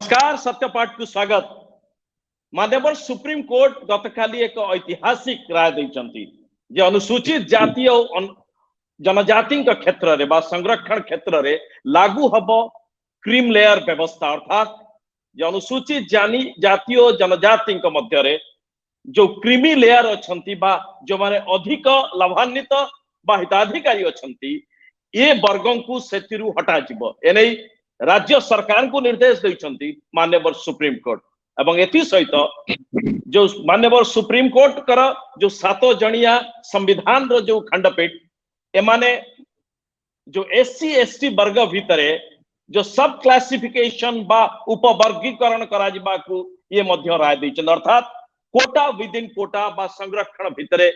नमस्कार सत्यपाठ को स्वागत। माननीय सुप्रीम कोर्ट गतकाली एक ऐतिहासिक राय देइचंती जे अनुसूचित जाति और जनजाति क्षेत्र रे बा संरक्षण क्षेत्र रे लागू हब क्रीम लेयर व्यवस्था, अर्थात जे अनुसूचित जाति और जनजाति मध्य रे जो क्रीमी लेयर अछंती बा जो माने अधिक लाभान्वित बा हिताधिकारी अछंती ये वर्गों को सेतिरु हटा जिवो एनै राज्य सरकार को निर्देश देइचंती माननीय सुप्रीम कोर्ट। एवं एथि सहित जो माननीय सुप्रीम कोर्ट कर जो 7 जणिया संविधान रो जो खंडपीठ एमाने जो एससी एसटी वर्ग भितरे जो सब क्लासिफिकेशन बा उपवर्गीकरण करा जिबा को ये मध्य राय दैछन, अर्थात कोटा विद इन कोटा बा संरक्षण भितरे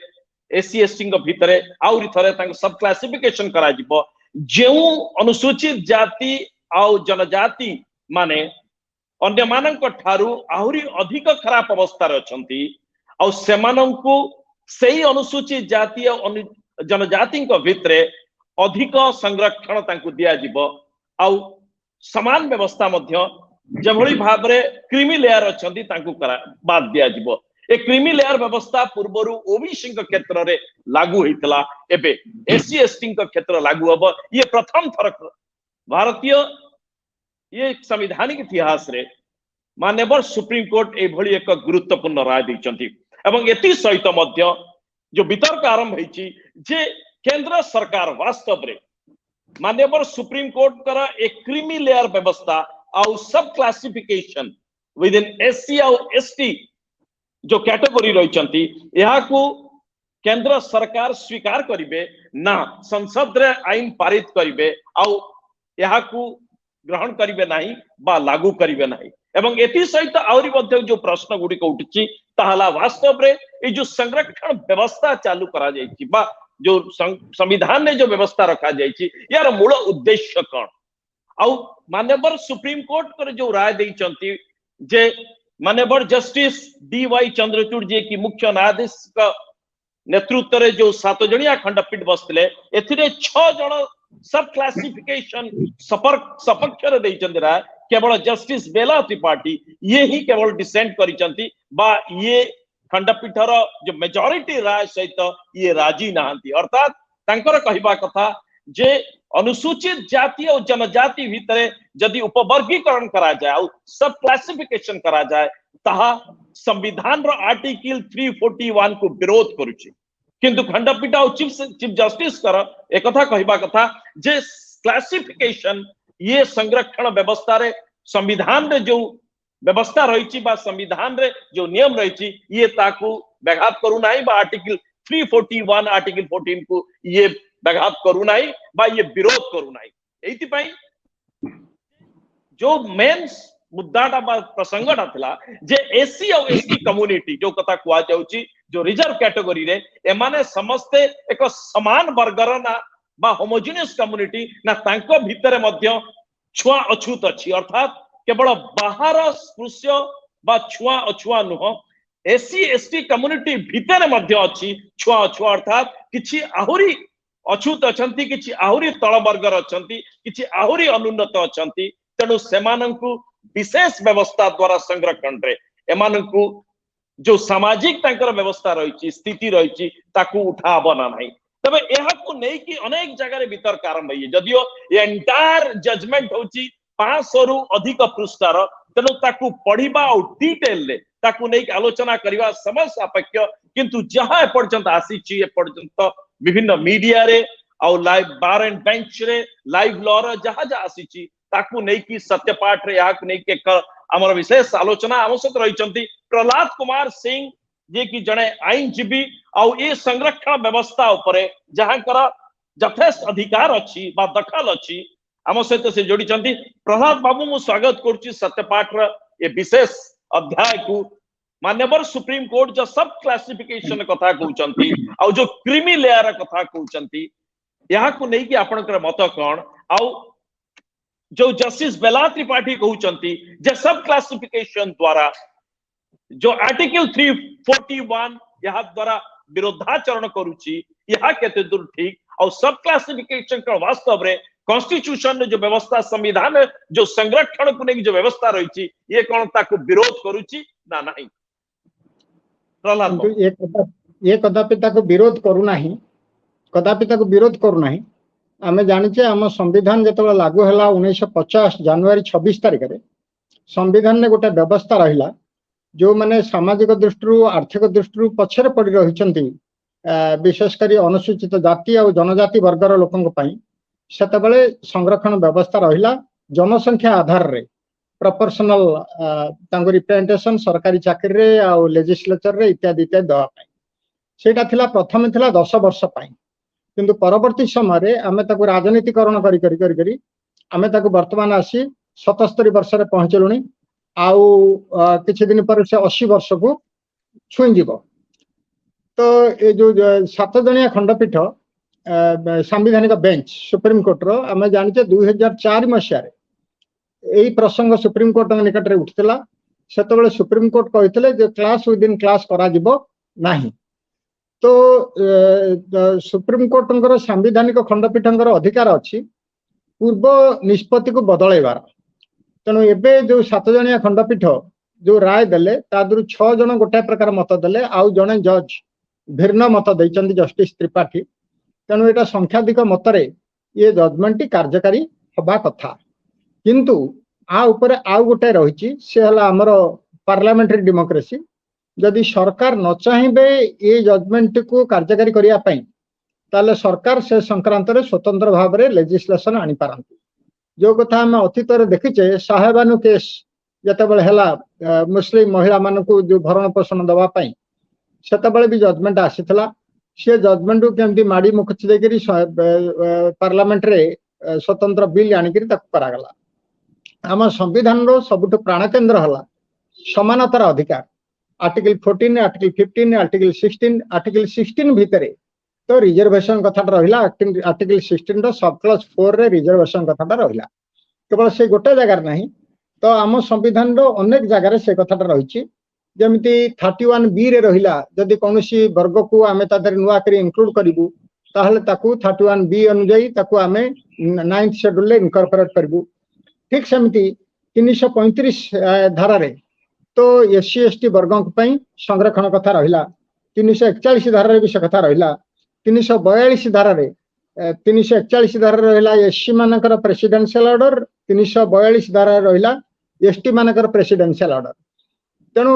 एससी एसटी भितरे आउरी थरे तांक सब क्लासिफिकेशन करा जिवो। जेउ अनुसूचित जाति आउ जनजाति माने अन्य मानक ठारू आहुरी अधिक खराब अवस्था अछंती आउ सेमानंकु सेही अनुसूचित जाति और जनजाति भितरे अधिक संरक्षण तांकु दिया जिवो आउ समान व्यवस्था मध्य जेभली भाबरे क्रीमी लेयर अछंती तांकु बाद दिया जिवो। ए क्रीमी लेयर व्यवस्था पूर्वरु ओबीसी क्षेत्र रे लागू हेतला, एबे एससी एसटी क्षेत्र लागू हबो। ये प्रथम थर भारतीय ये संवैधानिक इतिहास रे माननीय सुप्रीम कोर्ट एभली एक गुरुत्वपूर्ण राय दैछंती। एवं एति सहित मध्य जो वितर्क आरंभ होईची जे केंद्र सरकार वास्तव रे माननीय सुप्रीम कोर्ट कर एक क्रीमी लेयर व्यवस्था आउ सब क्लासिफिकेशन विद इन एससी और एसटी जो कैटेगरी रही यहा को केंद्र सरकार स्वीकार करिवे ना संसद रे आईन पारित करिवे आउ यहा को ग्रहण करिवे नाही बा लागू करिवे नाही। एवं एति सहित आउरी मध्य जो प्रश्न गुडी को उठिची ताहला वास्तव रे ए जो संरक्षण व्यवस्था चालू करा जायची बा जो संविधान ने जो व्यवस्था रखा जायची यार मूल उद्देश्य कौन आउ माननीय सुप्रीम कोर्ट कर जो राय दैचंती जे माननीय जस्टिस डी.वाई. चंद्रचूड़ जी की मुख्य न्यायाधीश का नेतृत्व रे जो 7 जणिया खंडपीठ बसले एथिरे 6 जण सब क्लासिफिकेशन सपक्ष रे दैचंती राय केवल जस्टिस बेला त्रिपाठी ये ही केवल डिसेंट करिचंती बा ये खंडपीठर जो मेजॉरिटी राय सहित ये राजी नाहंती, अर्थात तांकर कहिबा कथा जे अनुसूचित जाति और जनजाति भितरे जदि उपवर्गीकरण करा जाए और सब क्लासिफिकेशन करा जाए ताहा संविधान रो आर्टिकल 341 को विरोध करुची। किंतु खंडपीठ और चीफ जस्टिस कर एक कथा कहिबा कथा जे क्लासिफिकेशन ये संरक्षण व्यवस्था रे संविधान रे जो व्यवस्था रही बा संविधान रे जो नियम रही ये ताकू व्याघात करू नाही बा आर्टिकल 341 आर्टिकल 14 को ये व्याघात करू नाही बा ये विरोध करू नाही। एति पई जो मेन मुद्दाटा बा प्रसंगटा थिला जे एससी और एसटी कम्युनिटी जो कथा कुआ जाउची जो रिजर्व कैटेगरी रे एमाने समस्ते एक समान वर्गर ना बा होमोजेनियस कम्युनिटी ना तांको भितरे मध्य छुआ अछूत अछि, अर्थात केवल बाहर स्पृश्य बा छुआ अछुआ नुह एससी एसटी कम्युनिटी भितरे मध्य अछि छुआ अछुआ, अर्थात किछि आहुरी अछूत अछंती किछि आहुरी तळ वर्गर अछंती किछि आहुरी अनुन्नत अछंती। तेणु सेमानंकु विशेष व्यवस्था द्वारा संरक्षण रे एमानंकु जो सामाजिक तांकर व्यवस्था रही स्थिति रही ताकू उठा बना नहीं। तबे यह को नहीं कि अनेक जगह रे वितर्क आरंभ है जदियो एंटायर जजमेंट होची 500 रु अधिक पृष्ठार, तेणु ताकू पढ़िबा और डिटेल ले ताकू नहीं आलोचना करबा समय सापेक्ष, किंतु जहां एपर्यंत आसीची एपर्यंत विभिन्न मीडिया रे और लाइव बार एंड बेंच रे लाइव लॉ रे जहां जहां आसीची ताकू नहीं कि सत्यपाठ रे याक नहीं के हमर विशेष आलोचना आवश्यक रही प्रहलाद कुमार सिंह जे कि जड़े आईनजीवी और ये संरक्षण व्यवस्था उपरे जहां कर यथेष्ट अधिकार अच्छी बा दखल अच्छी आम सहित से जोड़ी प्रहलाद बाबू मु स्वागत करुच्ची सत्यपाठ ये विशेष अध्याय को। माननीय सुप्रीम कोर्ट जो सब क्लासिफिकेशन कथा कहउचंती आ जो क्रीमी लेयर कथा कहउचंती यहा को नहीं कि आपनकर मत कौन आउ जो जस्टिस बेला त्रिपाठी कहउचंती जे सब क्लासिफिकेशन द्वारा जो आर्टिकल 341 यहा द्वारा विरोधाचरण करुची यहा केते दूर ठीक और सब क्लासिफिकेशन का वास्तव रे कॉन्स्टिट्यूशन जो व्यवस्था संविधान जो संरक्षण को लेकिन जो व्यवस्था रही ये कौन ताको विरोध करुच्ची ना नहीं प्रहलाद ये कदापि ताको विरोध करूना कदापि ताको विरोध करूना आमे जानिचे आम संविधान जो लागू है 1950 जनवरी 26 तारिख में संविधान ने गोटे व्यवस्था रहा जो माने सामाजिक दृष्टि आर्थिक दृष्टि पछरे पड़ रही विशेषकर अनुसूचित जाति और जनजाति वर्गर लोकों सेतबेले संरक्षण व्यवस्था रहा जनसंख्या आधार रे प्रपोर्शनल रिप्रेजेंटेशन सरकारी चाकरी रे आउ लेजिस्लेचर रे इत्यादि इत्यादि दवाई सेटा थिला प्रथम थिला 10 वर्ष पाई किंतु परवर्ती समय आमे ताकू राजनीतिकरण करी करी करी करी आमे ताकू वर्तमान आसी 77 वर्ष रे पहुंचलुनी आउ किछि दिन पर से 80 वर्ष को छुई जीव तो ये जो 7 जणिया खंडपीठ संविधानिक बेंच सुप्रीम कोर्ट रो आमे जानिचे 2004 मसिया यही प्रसंग सुप्रीम कोर्ट निकट में उठिला सेतबेले सुप्रीम कोर्ट कहते जे क्लास विदिन क्लास करा जिवो नाही तो सुप्रीम कोर्ट संविधानिक खंडपीठर अधिकार अच्छी पूर्व निष्पत्ति को बदलैबार तेणु एबे जो 7 जणिया खंडपीठ जो राय देले तादुरु 6 जण गोटे प्रकार मत देले आउ जणे जज भिन्न मत देइचंदी जस्टिस त्रिपाठी तेणु एटा संख्याधिक मतरे ये जजमेंट टी कार्यकारी हबा कथा किंतु आ ऊपर आउ गोटे रही से आमर पार्लियामेंटारी डेमोक्रेसी जदि सरकार न चाहिए ये जजमेंट को कार्यकारी करने ताले सरकार से संक्रांत स्वतंत्र भाव में लेजिस्लेशन आनी पारती जो कथा आम अतीत देखीचे साहेबानु केस जितेबाला है मुस्लिम महिला मान को जो भरण पोषण दवाई से भी जजमेंट आसीला सी जजमेंट को केमती माड़ी मुखची देकर पार्लियामेंट रे स्वतंत्र बिल आनिक करागला आम संविधान रो सबुठ प्राण केन्द्र है समानतार अधिकार आर्टिकल 14 आर्टिकल 15 आर्टिकल 16 आर्टिकल 16 भितर तो रिजर्वेशन कथा रहा आर्टिकल 16 रो सब क्लॉज 4 रे रिजर्वेशन कथा रहा केवल से गोटे जगार नहीं तो आम संविधान रो अनेक जगार से कथा रही जमीती 31 बी रे रहिला जदि कौन वर्ग को आम नुआ कर इनक्लूड करूँ ताहले ताकू 31 बी अनुजाई ताकू आमे 9th शेड्यूल इनकॉर्पोरेट करूँ ठीक सेमती 335 धारा रे तो SC ST वर्गों संरक्षण कथा रहा 341 धारा भी से कथा रहा 342 धारा 341 धारा रहा SC मानकर प्रेसिडेंशियल ऑर्डर 342 धारा रहा ST मानकर प्रेसिडेंशियल ऑर्डर तेणु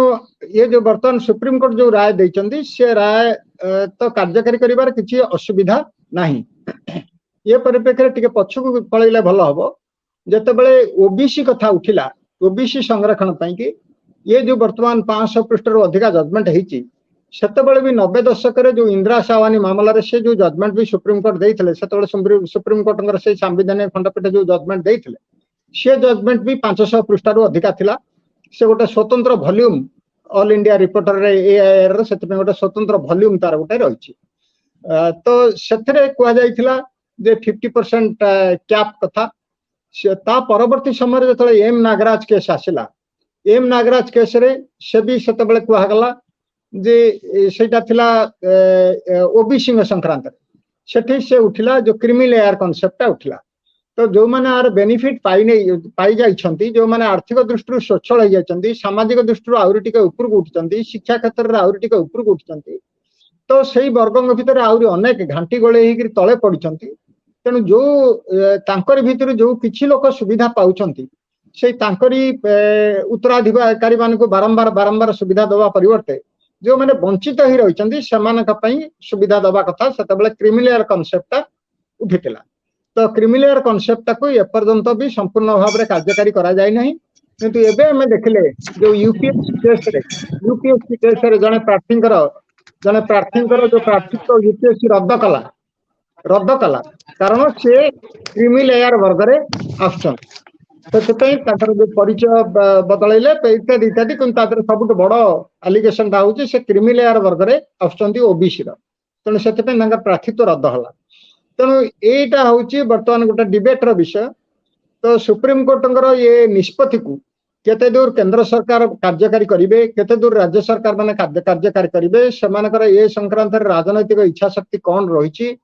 ये जो बर्तमान सुप्रीम कोर्ट जो राय देइचंदी से राय तो कार्यकारी करिवार किछि असुविधा नाही ये परिप्रेक्षी टिके पछकु पळैले भलो हबो जेतेबेले ओबीसी कथा उठिला ओबीसी संरक्षण पाई कि ये जो वर्तमान 500 पृष्ठ रु अधिका जजमेंट हेची सेतेबेले भी 90 दशक रे जो इंदिरा सावानी मामला रे से जो जजमेंट भी सुप्रीम कोर्ट देइथिले सेतेबेले सुप्रीम कोर्ट से संविधान खंडपीठ जो जजमेंट देइथिले से जजमेंट भी 500 पृष्ठ रु अधिका थिला से गोटे स्वतंत्र वॉल्यूम ऑल इंडिया रिपोर्टर रे एआईआर से गोटे स्वतंत्र वॉल्यूम तार गोटे रही तो से कह जाइथिला जे 50% कैप कथा ता परवर्ती समय जो एम नागराज केस आसिला एम नागराज केस रे से भी से कहगला जे सेटा थिला ओबीसी संक्रांत सेठी से उठिला जो क्रिमी लेयर कॉन्सेप्ट उठिला तो जो मैंने आर बेनिफिट पाई जाइछंती जो मैंने आर्थिक दृष्टि स्वच्छल हो जाइछंती सामाजिक दृष्टि आउरी टिके ऊपर को उठचंती शिक्षा क्षेत्र रे आउरी टिके ऊपर को उठचंती तो सेही वर्गों भीतर आउरी अनेक घांटी गळे हेकि तळे पडिछंती तेणु जो तांकरी भीतर जो किछि लोक सुविधा पाउछंती से तांकरी उत्तराधिकारी मान को बारंबार बारंबार सुविधा दवा परिवर्ते जो मैंने वंचित ही रहिछंती सेमानक पई सुविधा दवा कथा सेतबेले क्रिमिनल कॉन्सेप्ट उठितिला तो क्रिमिनल कॉन्सेप्ट को एपर्यंत भी संपूर्ण भाव में कार्यकारी करा जाय नहीं किंतु एबे हमें देखले जो यूपीएससी केस रे जने प्रार्थींकर जो प्रार्थीत्व यूपीएससी रद्द कला कारण से क्रिमी लेयर वर्ग रे आछन तो जो परिचय बदलैले इत्यादि इत्यादि किंतु सबुठ बड़ एलिगेशन टा होची से क्रिमी लेयर वर्ग रे आछन ओबीसी रो तेणु से प्रार्थीत्व रद्द होला तेणु यहीटा हूँ बर्तमान गोटे डिबेटर विषय तो सुप्रीम कोर्ट ये निष्पत्ति को केते दूर केंद्र सरकार कार्यकारी करेंगे केते दूर राज्य सरकार माने कार्यकारी करेंगे से ये संक्रांत राजनैतिक इच्छा शक्ति कौन रही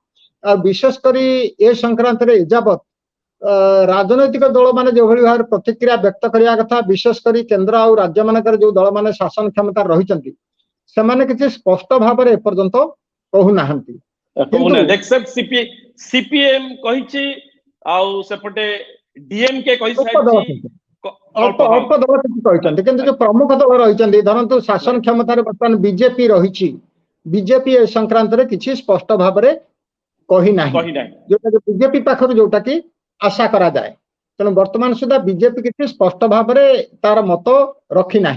विशेषकर ये संक्रांत एजावत राजनैतिक दल मैंने जो भाव प्रतिक्रिया व्यक्त करने कथा विशेषकर केन्द्र आ राज्य मानकर जो दल मैंने शासन क्षमता रही किसी स्पष्ट भाव में एपर्यंत कहूना सीपीएम सेपटे डीएमके अल्प दल किसी किंतु जो प्रमुख दल रही धरतु शासन क्षमता बर्तमान बीजेपी रही बीजेपी ए संक्रांत में किसी स्पष्ट भाव में कहीना जो बीजेपी पाखर जोटा कि आशा करा जाए तेणु वर्तमान सुधा बीजेपी किसी स्पष्ट भाव में तार मत रखी ना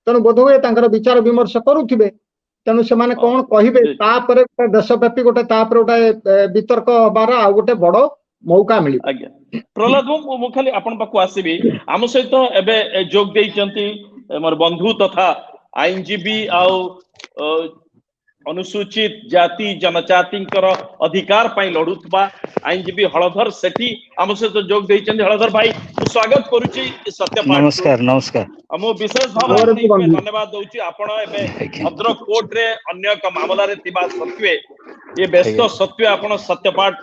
तेणु बोध हुए विचार विमर्श करुवे तेणु से कौन कहे देशव्यापी गोटे गोटे वितर्क हबार आ गोटे बड़ मौका मिल प्रहलाद मु खाली आपण पाखु आसबि आम सहित एबे जोग देइचंती मोर बंधु तथा आईनजीबी अनुसूचित जाति जनजाति अधिकार पाई लड़ुवा आईनजीबी हलधर सेठी आम सहित जोग देइचंती हलधर भाई स्वागत करुची सत्यपाठ नमस्कार नमस्कार मु विशेष भाव धन्यवाद दउची आपण एबे भद्रक कोर्ट रे अन्य एक मामला रे तिबा सत्वे ये व्यस्त सत्वे आपण सत्यपाठ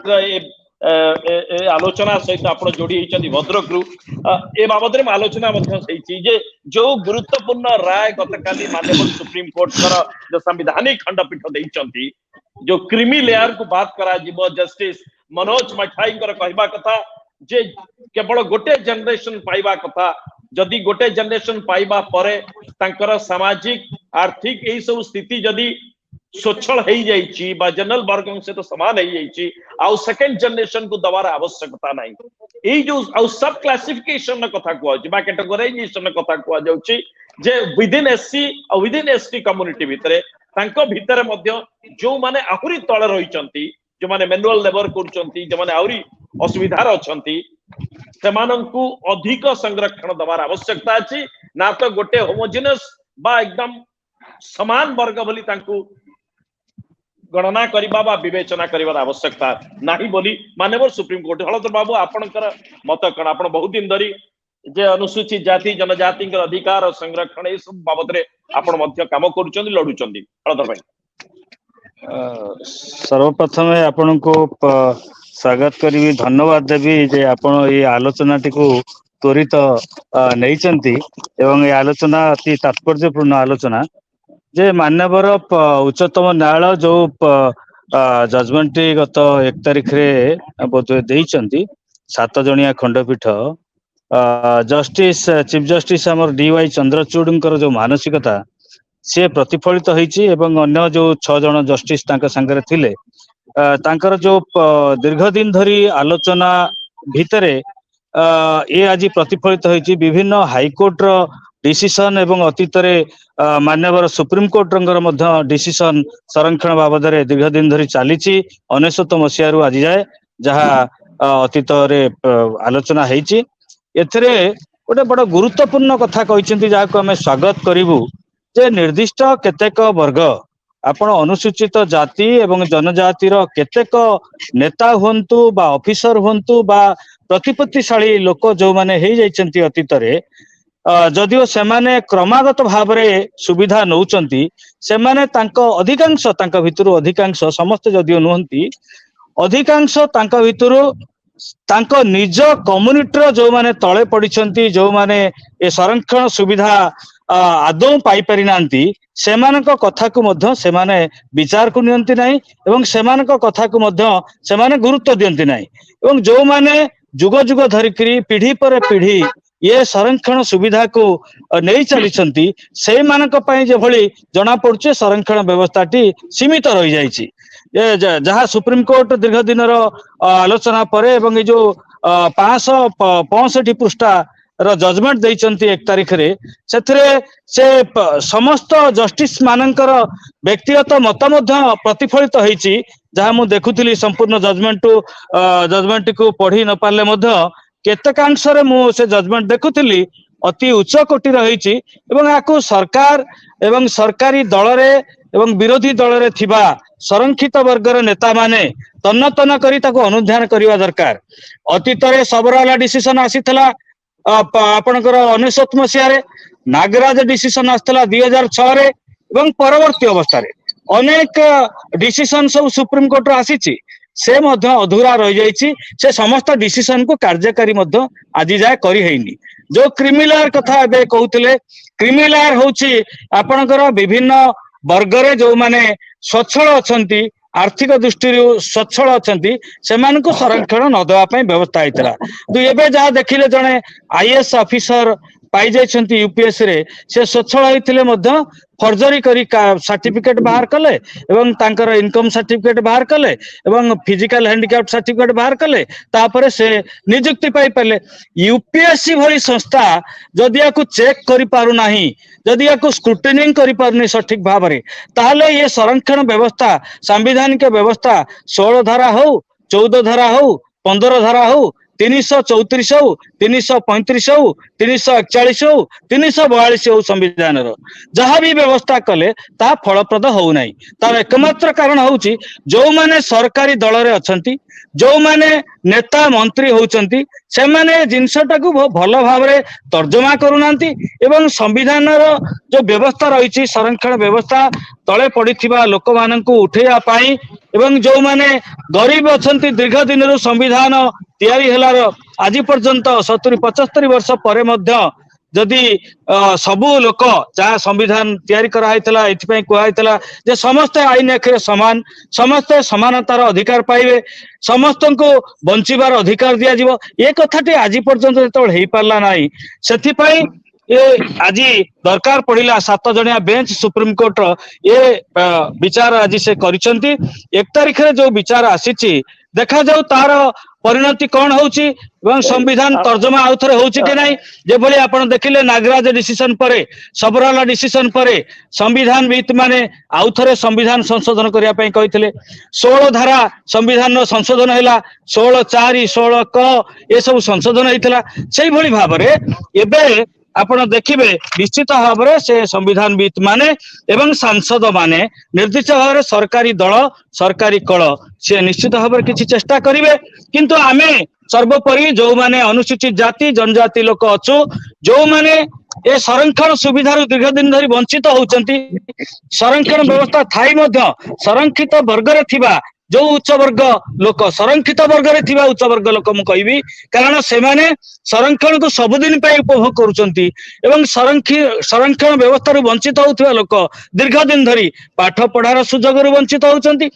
आलोचना सहित आप जोड़ी होती भद्रक रु ए बाबद में आलोचना जो गुरुत्वपूर्ण राय गतकाली माननीय सुप्रीम कोर्ट जो संविधानिक खंडपीठ देइचंती जो क्रीमी लेयर को बात करा जीवो जस्टिस मनोज मठाई कहवा कथा जे केवल गोटे जनरेशन पाइबा कथा जदि गोटे जनरेशन पाइबा परे तांकर सामाजिक आर्थिक यही सब स्थिति जदि स्वच्छल हो जाइए जनरल वर्ग से तो समान हो जाइए आउ सेकंड जनरेशन को दबार आवश्यकता नहीं यही जो सब क्लासिफिकेशन कथा कह कैटेगोराइजेशन कथा कह जे विदिन एससी और विदिन एसटी कम्युनिटी भितरे भितर जो माने आहुरी तले रही जो माने मैनुअल लेबर करुचंती जो माने आहुरी असुविधार अछंती सेमानंकु अधिक संरक्षण दबार आवश्यकता अछि ना तो गोटे होमोजिनस बा एकदम समान वर्ग बोली तांकु गणना करबा बा विवेचना करबार आवश्यकता नाही बोली माननीय सुप्रीम कोर्ट हलधर बाबू आपणकर मत कण आपण बहुत दिन धरी जे अनुसूचित जाति जनजाति अधिकार और संरक्षण ये सब बाबद रे आपण मध्य काम करूचंदी लडुचंदी हलधर भाई सर्वप्रथम आपण को स्वागत करी धन्यवाद देवी जे आपण ये आलोचना टिको त्वरित नैचंती एवं ये आलोचना अति तात्पर्यपूर्ण आलोचना जे मान्यवर उच्चतम न्यायालय जो जजमेंट गत 1 तारिख रे बोधे देइचंती 7 जणिया खंडपीठ जस्टिस चीफ जस्टिस हमर डीवाई चंद्रचूड़ जो मानसिकता से प्रतिफलित होईची एवं अन्य जो 6 जण जस्टिस तांका संगरे थिले तांकर जो दीर्घ दिन धरी आलोचना भितरे ये आज प्रतिफलित होईची विभिन्न हाईकोर्ट रो डिसीजन एवं अतीत मान्यवर सुप्रीम कोर्ट डिसीजन संरक्षण बाबद दीर्घ दिन धरी चली 19 मसीह आज जाए जहाँ अतीत आलोचना होती गोटे बड़ गुरुत्वपूर्ण कथा कहते जहाँ को आम स्वागत करूँ जे निर्दिष्ट केतेक वर्ग आपण अनुसूचित जाति एवं जनजातिर केतेक नेता हुंतु बा ऑफिसर हुंतु बा प्रतिपत्तिशाली लोक जो माने हो जाइछंती अतीत जदिओ सेमाने क्रमागत भाव में सुविधा नौचंती सेमाने तांको अधिकांश तांका भितरु अधिकांश समस्त जदिओ नुहंती अधिकांश तांका भितरु तांको निज कम्युनिटी जो माने तळे पडिछंती जो माने ए संरक्षण सुविधा आदौ पाई पारि नांती सेमानक कथा को मध्य सेमाने विचार को नियंती नाही एवं सेमानक कथा को मध्य सेमाने गुरुत्व दियंती नाही एवं जो माने जुग जुग धरिकरी पीढ़ी पर पीढ़ी ये संरक्षण सुविधा को नहीं चली से मानक पई जे भली जना पड़ुचे संरक्षण व्यवस्था टी सीमित रही जाइछि जहाँ सुप्रीम कोर्ट दीर्घ दिन आलोचना पर एवं जो 565 पृष्ठा जजमेंट देइचंती 1 तारिख रे से समस्त जस्टिस मानकर व्यक्तिगत मत मध्य प्रतिफलित होईछि जहाँ मु देखुथिली संपूर्ण जजमेंट को पढ़ी न पारले मध्य केतकांश मु से जजमेंट देखुथिली अति उच्च कोटि रही एवं याकू सरकार एवं सरकारी दल रे एवं विरोधी दल रे थिबा संरक्षित वर्गर नेता माने तन्न तन्न करी ताको अनुध्यान करिवा दरकार अतीत रे सबरवाला डिसीजन आसीथला आपनकर 19 मसीह रे नागराज डिसीजन आस्तला 2006 रे एवं परवर्ती अवस्था रे अनेक डिसीजन सब सुप्रीम कोर्ट रो आसीची से मध्य अधूरा रही जाइछि से समस्त डिसीजन को कार्यकारी मध्य आज जाए करी हेइनी जो क्रिमिनल कथा एबे कहउतले क्रिमिनल होछि आपनकर विभिन्न वर्गरे जो माने स्वच्छल अछंती आर्थिक दृष्टि स्वच्छल अछंती सेमानकु संरक्षण न देवा पई व्यवस्था हैतला दु एबे जहा देखिले जने आईएएस ऑफिसर पाई जाइछंती यूपीएस रे से स्वच्छल होइथिले मध्य फर्जरी करी सर्टिफिकेट बाहर कले एवं तांकर इनकम सर्टिफिकेट बाहर कले एवं फिजिकल हैंडिकैप सर्टिफिकेट बाहर कले तापरे से नियुक्ति पाई पले यूपीएससी भली संस्था जदि याकु चेक करि पारु नाही जदि याकु स्क्रूटनिंग करि पारुनी सठिक भाबरे ताहले ये संरक्षण व्यवस्था संवैधानिक व्यवस्था 16 धारा हो 14 धारा हो 15 धारा हो 334 हो 335 हो 341 हो 342 हो संविधान जहाँ भी व्यवस्था कले ता फलप्रद हो नहीं तार एकमात्र कारण होची जो माने सरकारी दल रे अछंती जो माने नेता मंत्री होचंती से माने जिनसटा को भल भाव रे तर्जमा करूनांती एवं संविधान जो व्यवस्था रही संरक्षण व्यवस्था तले पड़िथिबा लोक माननकु उठेया पाई एवं जो माने गरीब अछंती दीर्घ दिन संविधान तैयारी हेलार आज पर्यंत 70-75 वर्ष परे मध्य जदि सबु लोक जहाँ संविधान तैयारी कराइतला एथिपई कुआइतला जे समस्त आईन आखिरे समान समस्त समानतार अधिकार पाइबे समस्त को बंचिबार अधिकार दिया जिवो ए कथाटी आज पर्यंत जेतबेल हेई पारला नाही सेथिपई ये आज दरकार पड़िला 7 जणिया बेंच सुप्रीम कोर्ट ये विचार आज से करिसंती 1 तारिख रे जो विचार आसीची देखा जाऊ तार परिणति कौन होची एवं संविधान तर्जमा आउ थरे होची कि नाही जे भली आपण देखिले नागराज डिसीजन परे सबराला डिसीजन परे संविधान विद माने आउ थरे संविधान संशोधन करिया पई कहिथिले 16 धारा संविधान संशोधन हैला 16(4) 16 क ए सब संशोधन हैतला सेही भली भाबरे एबे आपण देखिबे निश्चित भाव में से संविधान विद माने एवं सांसद माने निर्दिष्ट भाव में सरकारी दल सरकारी कल से निश्चित भाव में किसी चेष्टा करिवे किंतु आमे सर्वोपरि जो माने अनुसूचित जाति जनजाति लोक अछु जो माने ए संरक्षण सुविधा दीर्घ दिन धरी वंचित होउचंती संरक्षण व्यवस्था थाई मध्य संरक्षित वर्ग रे थिबा जो उच्च वर्ग लोक संरक्षित वर्ग रे थिबा उच्च वर्ग लोक मु कहबी कारण से माने संरक्षण को सबुदिन पे उपभोग करूचंती एवं संरक्षण व्यवस्था रू वंचित होउथिबा लोक दीर्घ दिन धरी पाठ पढ़ार सुजोग रू वंचित होउचंती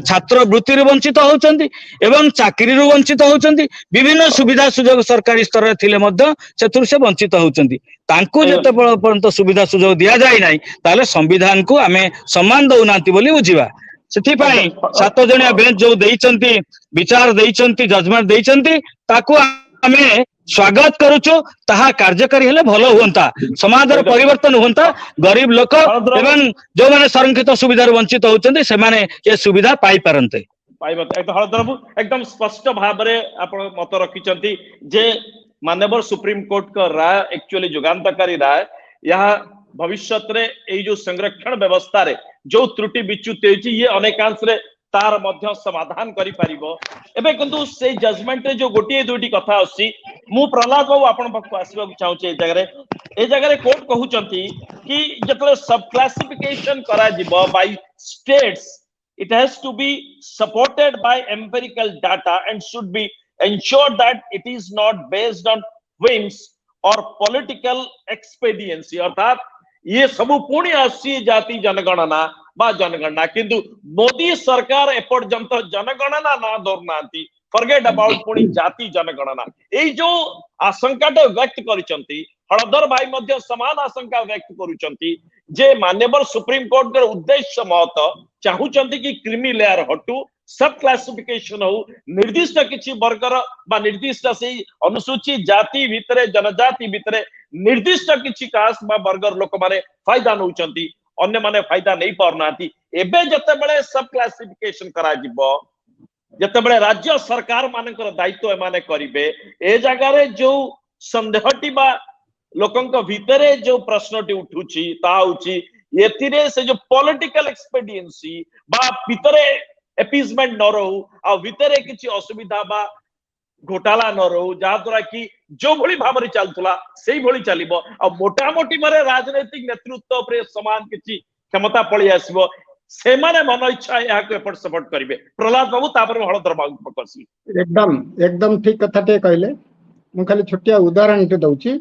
छात्र वृत्ति रू वंचित होउचंती एवं चाकरी रू वंचित होउचंती विभिन्न सुविधा सुजोग सरकारी स्तर रे थिले मध्य सेतुर से वंचित होउचंती तांको जते पर्यंत सुविधा सुजोग दिया जाय नाही ताले संविधान को आमे सम्मान दउनांती बोली बुझिबा सेथिपाई 7 जणिया बेंच जो देइचंती विचार देइचंती जजमेंट देइचंती ताको आमे स्वागत करूछु ताहा कार्यकारी हेले भलो हुंता समाजर परिवर्तन हुंता गरीब लोक एवं जो माने संरक्षित सुविधा वंचित होउचंती से माने ये सुविधा पाई पारंते एकदम स्पष्ट भाव रे आपण मत रखिचंती जे माननीय सुप्रीम कोर्ट का राय एक्चुअली जुगांतकारी राय यहाँ भविष्य रे जो संरक्षण व्यवस्था रे जो त्रुटि विच्युति होची ये अनेकांश रे तार मध्य समाधान करि परिबो एबे किंतु से जजमेंट रे जो गोटिए दुटी कथा आसी मु प्रहलाद बाबू आपण पक्ष आसीबा चाहूचे ए जगह रे कोर्ट कहउचंती कि जतले सब क्लासिफिकेशन करा जिवो by states it has to be supported by empirical data and should be ensured that it is not based on whims or political expediency अर्थात ये सबु पुणी आसी जाति जनगणना बा जनगणना किंतु मोदी सरकार एपर्यंत जनगणना ना धरनांती फॉरगेट अबाउट पुणी जाति जनगणना ए जो आशंकाटा व्यक्त करिसंती हळधर भाई मध्य समान आशंका व्यक्त करूचंती जे माननीय सुप्रीम कोर्ट के उद्देश्य मत चाहूचंती कि क्रीमी लेयर हटू सब क्लासिफिकेशन हो निर्दिष्ट किछि वर्गर बा निर्दिष्ट से अनुसूचित जाति भितरे जनजाति भितरे निर्दिष्ट किछि कास्ट बा वर्गर लोक माने फायदा नउचंती अन्य माने फायदा नहीं पारनाती एबे जते बेले सब क्लासिफिकेशन करा जिवो जते बेले राज्य सरकार मानकर दायित्व एमाने करिवे ए जगह रे जो संदेहटी बा लोकंक भितरे जो प्रश्नटी उठुची ता उची एथिरे से जो पॉलिटिकल एक्सपेडिएंसी बा भितरे एपीजमेंट न रहू आ भितरे किछि असुविधा बा घोटाला न रहू जा द्वारा कि जो भली भाबरे चलतला सेही भली चलिबो आ मोटा मोटी मारे राजनीतिक नेतृत्व पर समान किछि क्षमता पळी आसीबो से माने मन इच्छा यहाँ एपट सेपट करेंगे। प्रहलाद बाबू तापर हलधर बाबू पकसी। एकदम एकदम ठीक कथा टे कहले। मु खाली छोटिया उदाहरण टे दउची।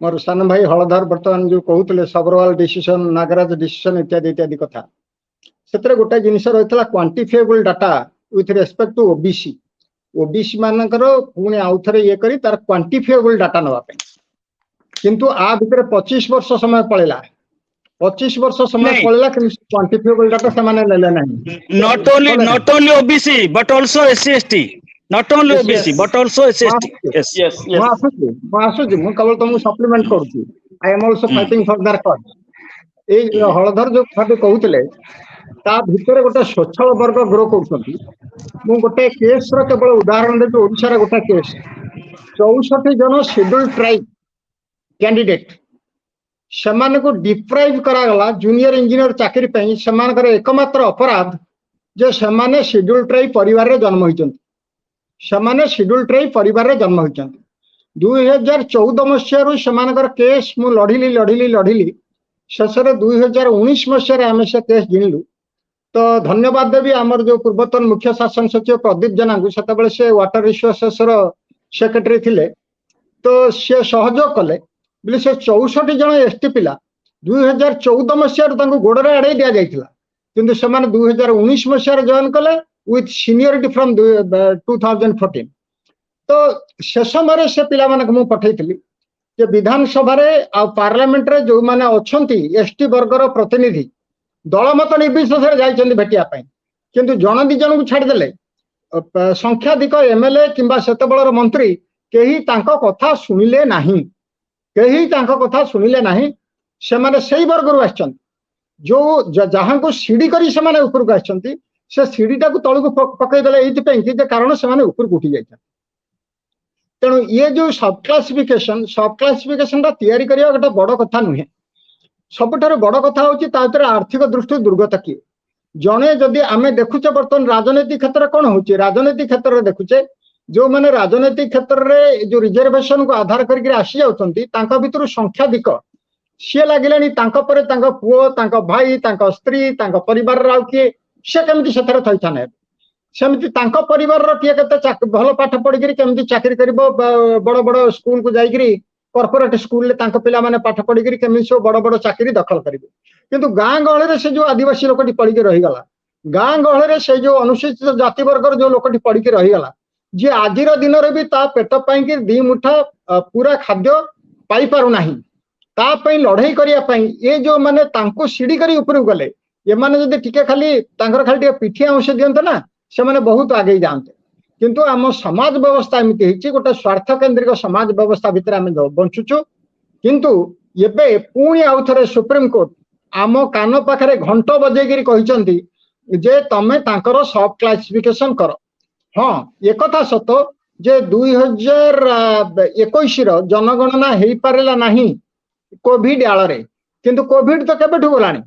मोर सान भाई हलधर वर्तमान जो कहते सबरवाल डिसीजन नागराज डिसीजन इत्यादि इत्यादि कथा से गोटे जिनस रही quantifiable data with respect to OBC OBC मानकर पुणी आउ थे ये करी तार क्वांटिफाएबल डाटा नापी किंतु आ भितर 25 वर्ष समय पड़ेगा 25 वर्ष समय पड़ेगा कि क्वांटिफाएबल डाटा से माने लेले नहीं। not only OBC but also SC ST, not only OBC but also SC ST. Yes, yes. आसुची मु केवल तुमको सप्लीमेंट करूची। I am also fighting for their cause. ए हलधर जो खाते कहउतले ता भितर गोटे स्वच्छल वर्ग ग्रो करछंती। मु गोटे केस रो केवल उदाहरण देबी। ओडिसा रे गोटे केस 64 जन शेड्यूल ट्राइब कैंडिडेट सेमान को डिप्राइव करागला जूनियर इंजीनियर चाकरी पे सेमानकर एकमात्र अपराध जे सेमाने शेड्यूल ट्राइब परिवार रे जन्म होइचंती। सेमाने शेड्यूल ट्राइब परिवार रे जन्म होइचंती। 2014 मसीह सेमानकर केस मु लढ़िली शेष 2019 मसीह आम से केस जिणलु। तो धन्यवाद देवी आमर जो पूर्वतन मुख्य शासन सचिव प्रदीप जेना को सेतबेले से वाटर रिसोर्सेस रो सेक्रेटरी थिले। तो से सहयोग कले बोले से 64 जन एसटी पिला 2014 मसीह गोड़े आड़े दि जाइथिला किंतु सेमाने 2019 मसीह जॉइन कले विथ सीनियरिटी फ्रॉम 2014। तो से समय से पिला मानक मु पठैथिली जे विधानसभा रे आ पार्लियामेंट रे जो माने अछंती एसटी वर्गर प्रतिनिधि दलमत निर्विशेष जाइछन्ती भेटिया पई किंतु जन दि जन को छाड़ देले संख्याधिक एमएलए किंबा सेतबेलर मंत्री केही तांको कथा सुनिले नाही। केही तांको कथा सुनिले नाही। से माने सेही वर्ग रु आछन्ती जो जहां को सीडी करी से माने ऊपर को आछन्ती से सीडीटा को तळ को पकई देले एथि पई कि कारण से माने ऊपर को उठी जाइछन्ती। तेणु ये जो सब क्लासिफिकेशन ता तैयारी करिया गोटे बड़ कथा नुहे। सबुठारु बड़ कथा होची ता भीतर आर्थिक दृष्टि दुर्गत किए जने जदि आमे देखुचे बर्तमान राजनीतिक क्षेत्र कौन होची राजनीतिक क्षेत्र रे देखुचे जो माने राजनीतिक क्षेत्र रे जो रिजर्वेशन को आधार करके आसी जाउछन्ती तांका भितरु संख्याधिक सी लागिलानी तांका परे तांका पुओ तांका भाई तांका स्त्री तांका परिवार राव किए से केमति सेथरे थैथाने सेमति तांका परिवार रो किए केते भल पाठ पढि करी केमति चाकरी करबो बड़ बड़ स्कूल को जाई करी कॉर्पोरेट स्कूल ले तांका पिला माने पाठ पढि करी केमति सो बड़ बड़ चाकरी दखल करिवे किंतु गां गहळे रे से जो आदिवासी लोकटी पढि के रहि गला गां गहळे रे से जो अनुसूचित जाति वर्ग जो लोकटी पढि के रहि गला जे आजिर दिन रे भी ता पेट पई कि दी मुठा पूरा खाद्य पाई पारु नाही ता पई लढाई करिया पई ए जो माने तांको सीडी करी ऊपर गले ये माने जदी टिके खाली तांकर खाली टिके पिठिया अंश दियंत ना से माने बहुत आगे जानते किंतु आम समाज व्यवस्था एमती हिची गोटे स्वार्थ केंद्रिक समाज व्यवस्था भितर आम बंचुचु किंतु एबे पुणी आउ थरे सुप्रीम कोर्ट आम कान पाखरे घंट बजेगिरी कहिसंती जे तमे तांकर सब क्लासिफिकेशन कर। हाँ एक कथा सत जे 2021 रो जनगणना हेई पारेला नाही कोविड आଳରେ किंतु कोविड तो केबेठु गलानी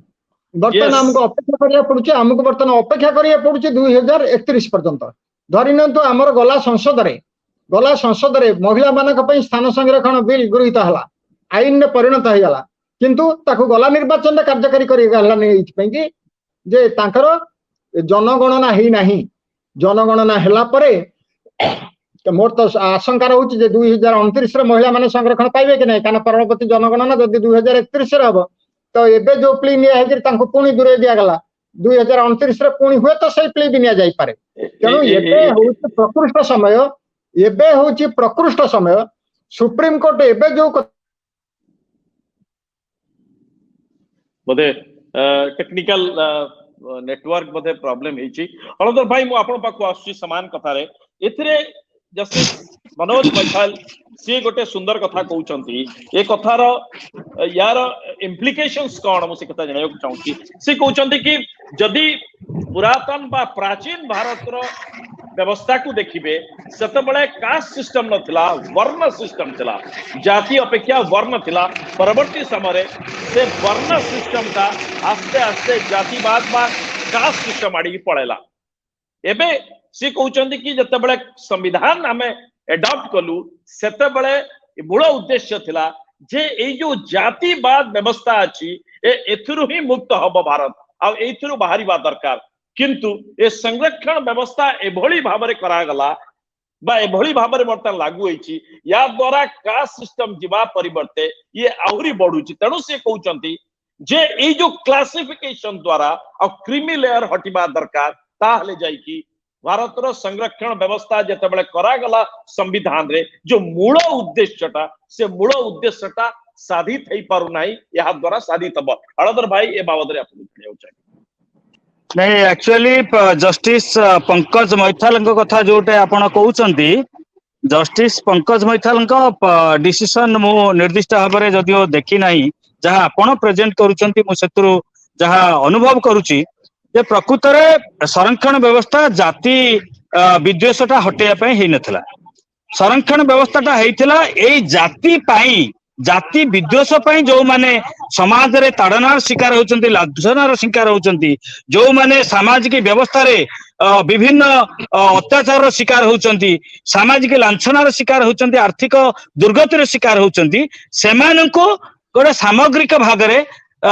बर्तमान हमको अपेक्षा करिया पड़ुची हमको बर्तमान अपेक्षा करिया पड़ुची 2031 पर्यंत धरि नंतु हमर गला संसद रे महिला मानक पई स्थान संरक्षण बिल गृहीत हला आईन रे परिणत हो गला किंतु ताकू गला निर्वाचन रे कार्यकारी करि गला नै एथि पई कि जे तांकर जनगणना हेई नाही जनगणना हेला परे मोर तो आशंका रहुची जे 2029 रे महिला माने संरक्षण पाइबे कि नै काना परवर्ती जनगणना जदि 2031 रे हबो तो एबे जो प्ली निया हेकि तांको पुणी दूरे दिया गला 2029 रे पुणी हुए तो सही प्ली भी निया जाई पारे तेणु एबे होउची प्रकृष्ट समय सुप्रीम कोर्ट एबे जो बोधे टेक्निकल नेटवर्क बोधे प्रॉब्लम हेची हलधर भाई मु आपण पाखु आसुची समान कथा रे एथिरे जस्टिस मनोज बैठाल सी गोटे सुंदर कथा कहउचंती ए कथार यार इम्प्लिकेशंस कोन मु से कथा जणाय चाहूची से कहउचंती कि जदि पुरातन बा प्राचीन भारत रो व्यवस्था को देखिबे सेते बळे कास्ट सिस्टम नथिला वर्ण सिस्टम थिला जाति अपेक्षा वर्ण थिला परवर्ती समय से वर्ण सिस्टम का आस्ते आस्ते जातिवाद बा कास्ट सिस्टम आडी पळेला एबे सी कहउचंती कि जते बळे संविधान आमे एडॉप्ट कलु सेते बळे मूल उद्देश्य थिला जे ए जो जातिवाद व्यवस्था अछि एथुरु ही मुक्त हब भारत आ एथुरु बाहरिबा दरकार किंतु ए संरक्षण व्यवस्था एभली भाबरे करागला बा एभली भाबरे वर्तमान लागू होईची या द्वारा कास्ट सिस्टम जीवा परिवर्ते ये आहुरी बढ़ुची तेणु से कहउचंती जे ए जो क्लासिफिकेशन द्वारा आ क्रीमी लेयर हटिबा दरकार ताहले जाई कि भारतर संरक्षण व्यवस्था जेतेबेले करागला संविधान रे जो मूल उद्देश्यटा से मूल उद्देश्यटा साधित हेई पारु नाही या द्वारा साधित हबो हळदर भाई ए बाबद रे आपन कहौ चाहे नहीं एक्चुअली जस्टिस पंकज मैथाल कथा जोटे आपण कहउचंती जस्टिस पंकज मैथाल डिसीजन मु निर्दिष्ट भाव में जदियो देखी नाही जहाँ आपण प्रेजेंट करूचंती मु सेतुरु जहाँ अनुभव करूची जे प्रकृत रे संरक्षण व्यवस्था जाति विद्वेषटा हटेया पई हेई नथला संरक्षण व्यवस्थाटा हेइथिला एई जाति पाई जाति विद्वेष पई जो माने समाज रे ताड़नार शिकार होचंती लांछनार शिकार होचंती जो माने सामाजिक व्यवस्था रे विभिन्न अत्याचार शिकार होचंती सामाजिक लांछनार शिकार होचंती आर्थिक दुर्गतिर शिकार होचंती सेमानंको गोटे सामग्रिक भाग रे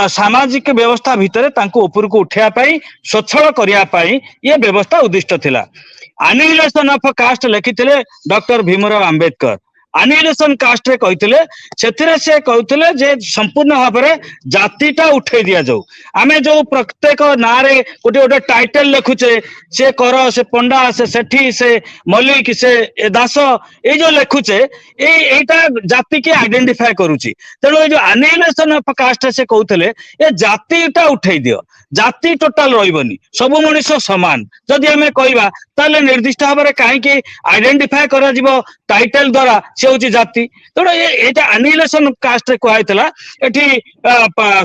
सामाजिक व्यवस्था भितर तांको ऊपर को उठिया पाई स्वच्छल करिया पाई ये व्यवस्था उद्दिष्ट थिला एनिहिलेशन ऑफ कास्ट लिखिथिले doctor Bhimrao Ambedkar annihilation caste रे कहिथिले सेथिरे से कहिथिले जे संपूर्ण भाव में जातिटा उठे दिया जाऊ आमे जो प्रत्येक नारे गोटे गोटे टाइटल लिखुचे से कर से पंडा से सेठी से मलिक से दास ए जो लिखुचे एटा जाति के आइडेंटिफाई करूची तेणु ये जो एनिहिलेशन ऑफ कास्ट से कहथिले ए जातिटा उठे दियो जाति टोटाल रहिबनी सब मनुष्य समान जदि हमें कहबा ताले निर्दिष्ट भाव में कहीं आइडेंटिफाई करा जिवो टाइटल द्वारा से होची जाति तेणु एटा एनिहिलेशन कास्ट रे कहैतला एठी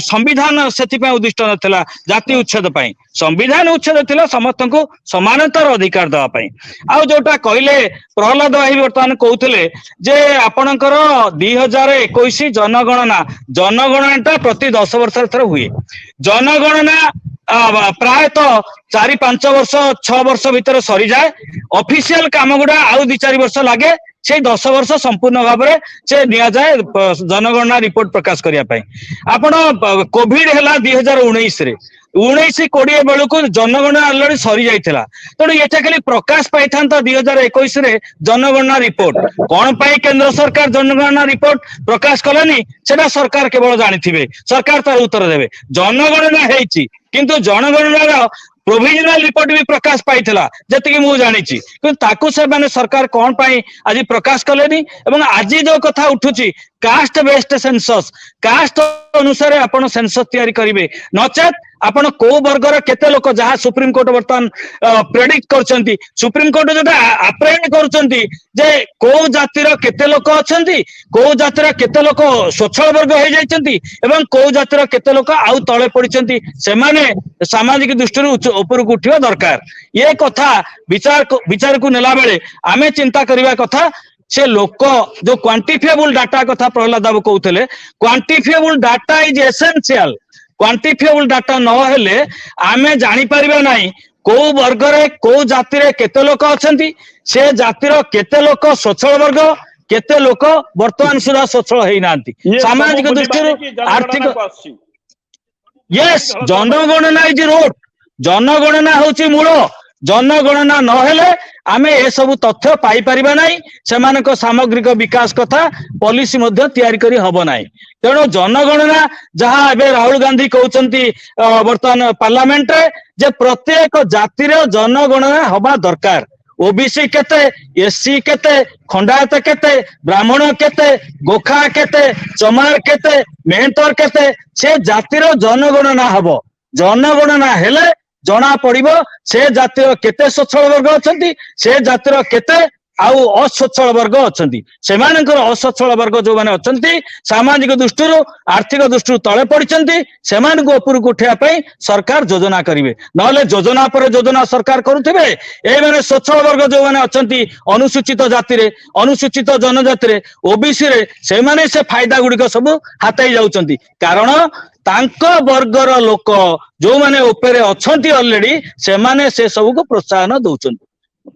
संविधान सेति पे उद्दिष्ट नथिला जाति उच्छेद पई संविधान उच्छेद थिला समस्त को समानतार अधिकार दवा पई आ जोटा कहले प्रहलाद भाई वर्तमान कहउतले जे आपणकर 2021 जनगणना प्रति 10 वर्ष थर हुए जनगणना प्रायतः 4-5 वर्ष 6 वर्ष भीतर सरी जाए ऑफिशियल काम गुड़ा आउ 2-4 वर्ष लगे से 10 वर्ष संपूर्ण भाव में से निया जाए जनगणना रिपोर्ट प्रकाश करिया पई आपण कोविड हैला 2019 रे 19-20 बेलू जनगणना अलरेडी सरी जाइथिला तेणु एटा खाली प्रकाश पाई था 2021 रे जनगणना रिपोर्ट कौन पाई केंद्र सरकार जनगणना रिपोर्ट प्रकाश कलानी सेटा सरकार केवल जानिथिबे सरकार तार उत्तर देबे जनगणना हेची किंतु जनगणना प्रोविजनल रिपोर्ट भी प्रकाश पाइथिला जति मु जानिछि कि ताकू से माने सरकार कौन पाई आज प्रकाश कलेनी एवं आज जो कथा उठुची कास्ट बेस्ड सेंसस कास्ट अनुसार आपण सेंसस तैयारी करिवे नचेत आपण को वर्गर केते लोक जहाँ सुप्रीम कोर्ट वर्तमान प्रेडिक्ट करछंती सुप्रीम कोर्ट जोटा अप्रेंड करछंती जे को जातिर केते लोक अछंती को जातिर केते लोक स्वच्छल वर्ग हो जाइछंती एवं को जातिर केते लोक आउ तळे पडिछंती से माने सामाजिक दृष्टि ऊपर को उठिवा दरकार ये कथा विचार को नेला बेले आमे चिंता करिवा कथा से लोक जो क्वांटिफिएबल डाटा कथा प्रहलाद बाबू कहउतले quantifiable data is essential quantifiable data न हेले आमे जानि परिबा नाही को वर्ग रे को जाति रे केते लोक अछंती से जातिर केते लोक स्वच्छल वर्ग केते लोक वर्तमान सुधा स्वच्छल हेई नांती सामाजिक दृष्टि आर्थिक यस जनगणना इज रोट जनगणना होची मूल जनगणना न हेले आमे ए सब तथ्य पाई परिबा नाही सेमानक सामग्रिक विकास कथा पॉलिसी मध्ये तैयारी करी हबो नाही तेणु जनगणना जहाँ एबे राहुल गांधी कहउचंती वर्तमान पार्लियामेंट रे जे प्रत्येक जाति रे जनगणना हबा दरकार ओबीसी केते एससी केते खंडायत केते ब्राह्मण केते गोखा केते चमार केते मेहतर केते से जातिर जनगणना हबो जनगणना हेले जना पड़िबो से जातिर केते स्वच्छल वर्ग अछंती से जातिर केते आउ अस्वच्छल वर्ग अछंती सेमानकर अस्वच्छल वर्ग जो माने अछंती सामाजिक दृष्टिरु आर्थिक दृष्टिरु तळे पडिचंती सेमान को ऊपर को उठिया पई सरकार योजना करिवे नले योजना पर योजना सरकार करूथिबे ए माने स्वच्छल वर्ग जो माने अछंती अनुसूचित जाति रे अनुसूचित जनजाति रे ओबीसी रे से माने से फायदा गुडी सब हातै जाउचंती कारण तांको वर्गर लोक जो माने ऊपर अछंती ऑलरेडी से माने से सब को प्रोत्साहन दउचंती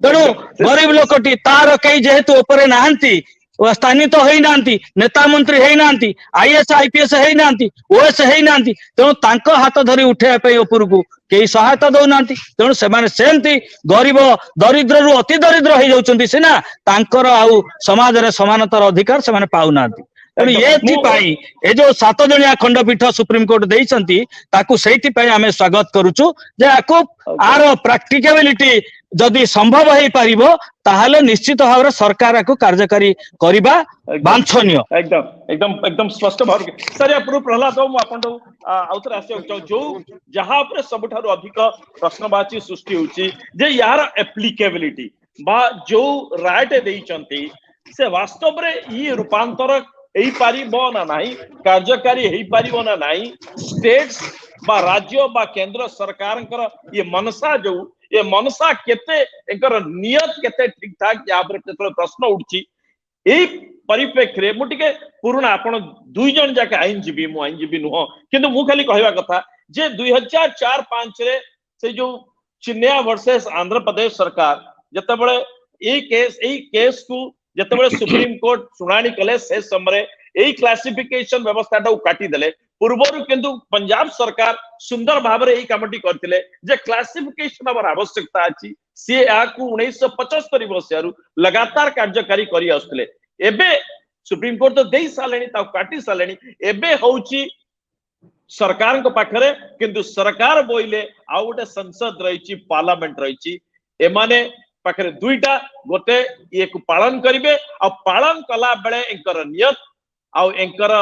तेणु गरीब लोकटी तार कई जेहेतु ऊपर नहांती ସ୍ଥାନିତ ହେଇନାହାନ୍ତି, ନେତା ମନ୍ତ୍ରୀ ହେଇନାହାନ୍ତି, IAS IPS ହେଇନାହାନ୍ତି, OS ହେଇନାହାନ୍ତି, ତେଣୁ ତାଙ୍କ ହାତ ଧରି ଉଠେଇବା ପାଇଁ ଉପରକୁ କେହି ସହାୟତା ଦଉନାହାନ୍ତି। ତେଣୁ ସେମାନେ ସେମିତି ଗରିବ ଦରିଦ୍ରରୁ ଅତି ଦରିଦ୍ର ହେଇଯାଉଛନ୍ତି ସିନା, ତାଙ୍କର ଆଉ ସମାଜରେ ସମାନତାର ଅଧିକାର ସେମାନେ ପାଉନାହାନ୍ତି। ତେଣୁ ଏଥିପାଇଁ ଏ ଯୋଉ 7 ଜଣିଆ ଖଣ୍ଡପୀଠ ସୁପ୍ରିମକୋର୍ଟ ଦେଇଛନ୍ତି, ତାକୁ ସେଇଥିପାଇଁ ଆମେ ସ୍ୱାଗତ କରୁଛୁ ଯେ ଆକୁ ଆର ପ୍ରାକ୍ଟିକାବିଲିଟି ଯଦି ସମ୍ଭବ ହେଇପାରିବ ତାହେଲେ ନିଶ୍ଚିତ ଭାବରେ ସରକାର ଆକୁ କାର୍ଯ୍ୟକାରୀ କରିବା ବାଞ୍ଛନୀୟ। एकदम एकदम एकदम स्पष्ट भाव सर या पूर्व प्रहलाद बाबू मु आपन आउथर आसिया चाहू जो जहां पर सबठारु अधिक प्रश्नवाची सृष्टि होची जे यार एप्लीकेबिलिटी बा जो राइट देइचंती से वास्तव रे ई रूपांतर एई पारिबो ना नाही, कार्यकारी हेई पारिबो ना नाही, स्टेट्स बा राज्य बा केंद्र सरकारंकर ये मनसा जो ये मनसा केते एकर नियत केते ठीक ठाक या पर केते प्रश्न उठची एई परिप्रेक्षी मुझे पुराना आपण दुई जन जाके आईनजीवी मु आईनजीवी नुह किंतु मु खाली कहवा कथा जे 2004-5 रे से जो चिन्या वर्सेस आंध्र प्रदेश सरकार जतबेले एई केस को जतबेले सुप्रीम कोर्ट सुनानी कले से समय एई क्लासिफिकेशन व्यवस्था टा काटी देले पूर्वरु किंतु पंजाब सरकार सुंदर भाव रे एई कामटी करथिले जे क्लासिफिकेशन आवर आवश्यकता अछि से आकु 1975 मसियारु लगातार कार्यकारी करी आसथिले एबे सुप्रीम कोर्ट तो देई सालेनी ता काटी सालेनी एबे होउची सरकार को पाखरे किंतु सरकार बोइले आ गोटे संसद रहिची पार्लियामेंट रहिची एमाने पाखरे दुईटा गोटे ये को पालन करिवे आ पालन कला बेले एंकर नियत आ एंकर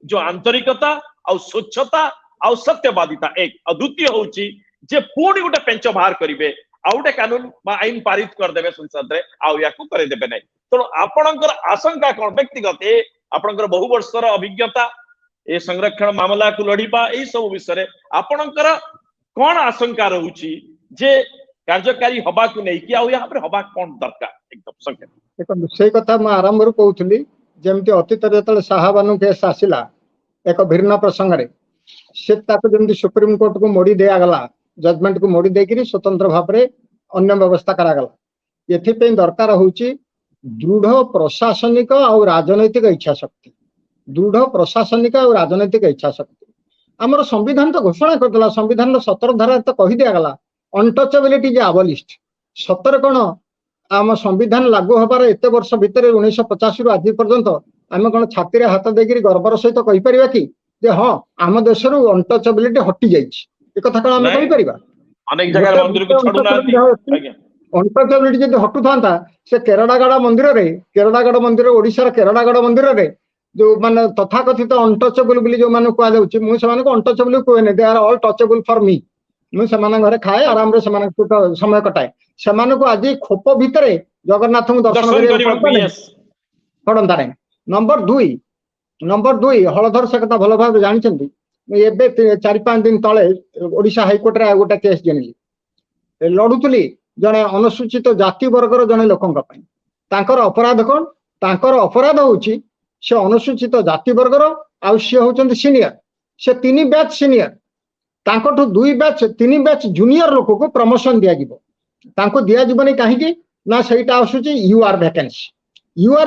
जो आंतरिकता आ स्वच्छता आ सत्यवादिता एक अद्वितीय होउची जे पूर्ण गोटे पेंच बाहर करिवे आ गोटे कानून बा आईन पारित कर देबे संसद रे आ याकू करे देबे नै। तो आपणकर आशंका कौन व्यक्तिगत ए आपणकर बहु वर्षर अभिज्ञता ए संरक्षण मामला को लड़ीबा ए सब विषय आपणकर कौन आशंका रहउची जे कार्यकारी हबा को नै कि आ यहाँ पर हबा कौन दरकार एकदम संकेत देखो से कथा म आरंभ रू कहउथली जेमति अतीत रे तले साहाबानु केस आसिला एक भिन्न प्रसंग रे से ताको जेमति सुप्रीम कोर्ट को मोड़ी दिया गला जजमेंट को मोड़ी देकरी स्वतंत्र भाव रे अन्य व्यवस्था करा गला एथि पे दरकार होउची दृढ़ प्रशासनिक और राजनैतिक इच्छा शक्ति दृढ़ प्रशासनिक और राजनैतिक इच्छा शक्ति आमर संविधान तो घोषणा करदेला संविधान 17 धारा तो कही दिया गला अनटचेबिलिटी जे अबलिस्ट सतर कौन आम संविधान लागू हबार एते वर्ष भितर 1950 रु आज पर्यंत आम कौन छाती रे हाथ देकरी गर्वर सहित कहि परिबा कि जे हां आम देश रु अनटचेबिलिटी हटि जाइछि ए कथा कोन आम कहि परिबा अनेक जगह मंदिर को छोडू ना अनटचेबिलिटी जदि हटु थांता से केरडागड़ा मंदिर ओडिशा केरडागड़ मंदिर रे जो माने तथाकथित अनटचेबल बोली जो माने कुआ जाउछि मु से माने को अनटचेबल कोए नै they are all touchable for me मु से माने घरे खाए आराम रे से माने समय कटाए से माने को आज खोप भितरे जगन्नाथ को दर्शन करिया पड़ंता नै। नंबर 2 हलधर से कथा भलो भाव जानिछंती एबे 4-5 दिन तळे ओडिशा हाई कोर्ट रे गोटा केस जणिली लडुतली जने अनुसूचित जाति वर्गर जने लोकन पई तांकर अपराध कोन तांकर अपराध होउची से अनुसूचित जाति वर्गर आ से होचंती सीनियर से 3 बैच सीनियर तांकठु 2 बैच 3 बैच जूनियर लोक को प्रमोशन दिया जिवो तांको दिया जिवनी काहे कि ना सेटा आसुची यू आर